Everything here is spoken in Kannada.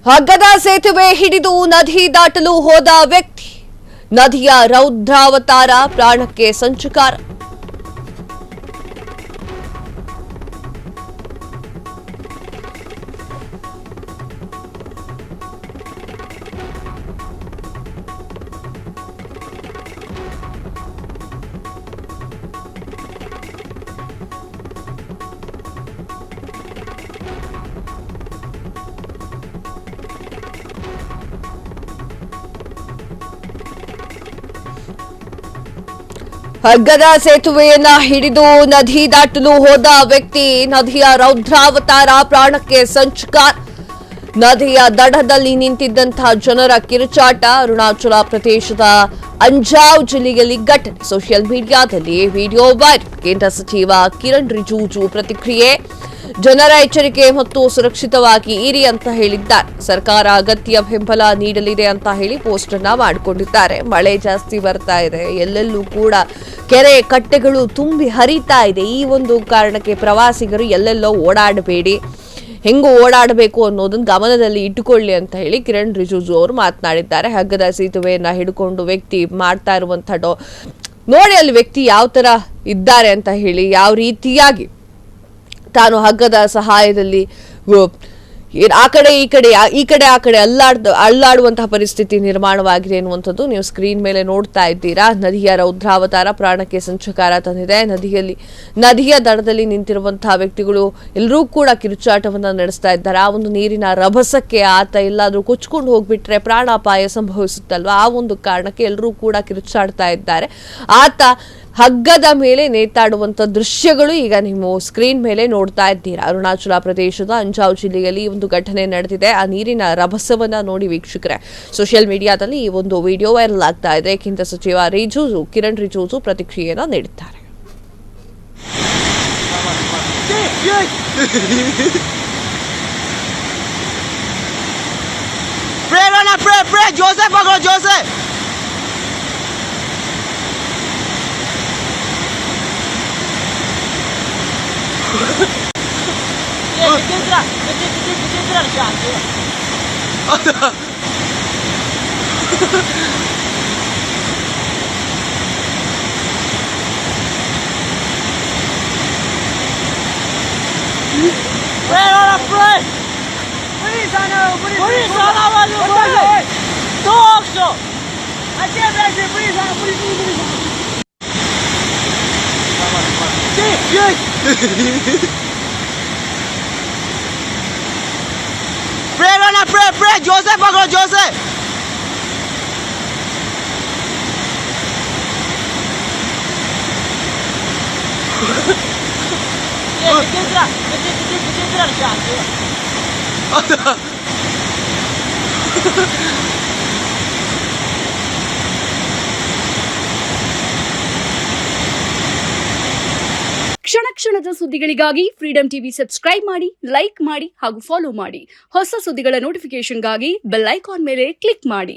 ಹಗ್ಗದ ಸೇತುವೆ ಹಿಡಿದು ನದಿ ದಾಟಲು ಹೋದ ವ್ಯಕ್ತಿ, ನದಿಯ ರೌದ್ರಾವತಾರ, ಪ್ರಾಣಕ್ಕೆ ಸಂಚಕಾರ. ಹಗ್ಗದ ಸೇತುವೆಯನ್ನ ಹಿಡಿದು ನದಿ ದಾಟಲು ಹೋದ ವ್ಯಕ್ತಿ, ನದಿಯ ರೌದ್ರಾವತಾರ, ಪ್ರಾಣಕ್ಕೆ ಸಂಚಕಾರ. ನದಿಯ ದಡದಲ್ಲಿ ನಿಂತಿದ್ದಂತಹ ಜನರ ಕಿರುಚಾಟ. ಅರುಣಾಚಲ ಪ್ರದೇಶದ ಅಂಜಾವ್ ಜಿಲ್ಲೆಯಲ್ಲಿ ಘಟನೆ. ಸೋಷಿಯಲ್ ಮೀಡಿಯಾದಲ್ಲಿ ವಿಡಿಯೋ ವೈರಲ್. ಕೇಂದ್ರ ಸಚಿವ ಕಿರಣ್ ರಿಜಿಜು ಪ್ರತಿಕ್ರಿಯೆ. ಜನರ ಎಚ್ಚರಿಕೆ ಮತ್ತು ಸುರಕ್ಷಿತವಾಗಿ ಇರಿ ಅಂತ ಹೇಳಿದ್ದಾರೆ. ಸರ್ಕಾರ ಅಗತ್ಯ ಬೆಂಬಲ ನೀಡಲಿದೆ ಅಂತ ಹೇಳಿ ಪೋಸ್ಟ್ ಅನ್ನ ಮಾಡಿಕೊಂಡಿದ್ದಾರೆ. ಮಳೆ ಜಾಸ್ತಿ ಬರ್ತಾ ಇದೆ, ಎಲ್ಲೆಲ್ಲೂ ಕೂಡ ಕೆರೆ ಕಟ್ಟೆಗಳು ತುಂಬಿ ಹರಿತಾ ಇದೆ. ಈ ಒಂದು ಕಾರಣಕ್ಕೆ ಪ್ರವಾಸಿಗರು ಎಲ್ಲೆಲ್ಲೋ ಓಡಾಡಬೇಡಿ, ಹೆಂಗು ಓಡಾಡಬೇಕು ಅನ್ನೋದನ್ನ ಗಮನದಲ್ಲಿ ಇಟ್ಟುಕೊಳ್ಳಿ ಅಂತ ಹೇಳಿ ಕಿರಣ್ ರಿಜಿಜು ಅವರು ಮಾತನಾಡಿದ್ದಾರೆ. ಹಗ್ಗದ ಸೇತುವೆಯನ್ನ ಹಿಡ್ಕೊಂಡು ವ್ಯಕ್ತಿ ಮಾಡ್ತಾ ಇರುವಂತಹ ನೋಡಿ, ಅಲ್ಲಿ ವ್ಯಕ್ತಿ ಯಾವ ತರ ಇದ್ದಾರೆ ಅಂತ ಹೇಳಿ, ಯಾವ ರೀತಿಯಾಗಿ ತಾನು ಹಗ್ಗದ ಸಹಾಯದಲ್ಲಿ ಆ ಕಡೆ ಆ ಕಡೆ ಅಲ್ಲಾಡುವಂತಹ ಪರಿಸ್ಥಿತಿ ನಿರ್ಮಾಣವಾಗಿದೆ ಎನ್ನುವಂಥದ್ದು ನೀವು ಸ್ಕ್ರೀನ್ ಮೇಲೆ ನೋಡ್ತಾ ಇದ್ದೀರಾ. ನದಿಯ ರೌದ್ರಾವತಾರ ಪ್ರಾಣಕ್ಕೆ ಸಂಚಕಾರ ತಂದಿದೆ. ನದಿಯ ದಡದಲ್ಲಿ ನಿಂತಿರುವಂತಹ ವ್ಯಕ್ತಿಗಳು ಎಲ್ಲರೂ ಕೂಡ ಕಿರುಚಾಟವನ್ನ ನಡೆಸ್ತಾ ಇದ್ದಾರೆ. ಆ ಒಂದು ನೀರಿನ ರಭಸಕ್ಕೆ ಆತ ಎಲ್ಲಾದ್ರೂ ಕೊಚ್ಕೊಂಡು ಹೋಗ್ಬಿಟ್ರೆ ಪ್ರಾಣಾಪಾಯ ಸಂಭವಿಸುತ್ತಲ್ವಾ, ಆ ಒಂದು ಕಾರಣಕ್ಕೆ ಎಲ್ಲರೂ ಕೂಡ ಕಿರುಚಾಡ್ತಾ ಇದ್ದಾರೆ. ಆತ ಹಗ್ಗದ ಮೇಲೆ ನೇತಾಡುವಂತ ದೃಶ್ಯಗಳು ಈಗ ನೀವು ಸ್ಕ್ರೀನ್ ಮೇಲೆ ನೋಡ್ತಾ ಇದ್ದೀರಾ. ಅರುಣಾಚಲ ಪ್ರದೇಶದ ಅಂಜಾವ್ ಜಿಲ್ಲೆಯಲ್ಲಿ ಈ ಒಂದು ಘಟನೆ ನಡೆದಿದೆ. ಆ ನೀರಿನ ರಭಸವನ್ನ ನೋಡಿ ವೀಕ್ಷಕರೇ, ಸೋಷಿಯಲ್ ಮೀಡಿಯಾದಲ್ಲಿ ಈ ಒಂದು ವಿಡಿಯೋ ವೈರಲ್ ಆಗ್ತಾ ಇದೆ. ಕೇಂದ್ರ ಸಚಿವ ಕಿರಣ್ ರಿಜಿಜು ಪ್ರತಿಕ್ರಿಯೆಯನ್ನು ನೀಡಿದ್ದಾರೆ. Pray, Joseph, पकड़ो Joseph. ಕ್ಷಣ ಕ್ಷಣದ ಸುದ್ದಿಗಳಿಗಾಗಿ ಫ್ರೀಡಂ ಟಿವಿ ಸಬ್ಸ್ಕ್ರೈಬ್ ಮಾಡಿ, ಲೈಕ್ ಮಾಡಿ ಹಾಗೂ ಫಾಲೋ ಮಾಡಿ. ಹೊಸ ಸುದ್ದಿಗಳ ನೋಟಿಫಿಕೇಶನ್ಗಾಗಿ ಬೆಲ್ ಐಕಾನ್ ಮೇಲೆ ಕ್ಲಿಕ್ ಮಾಡಿ.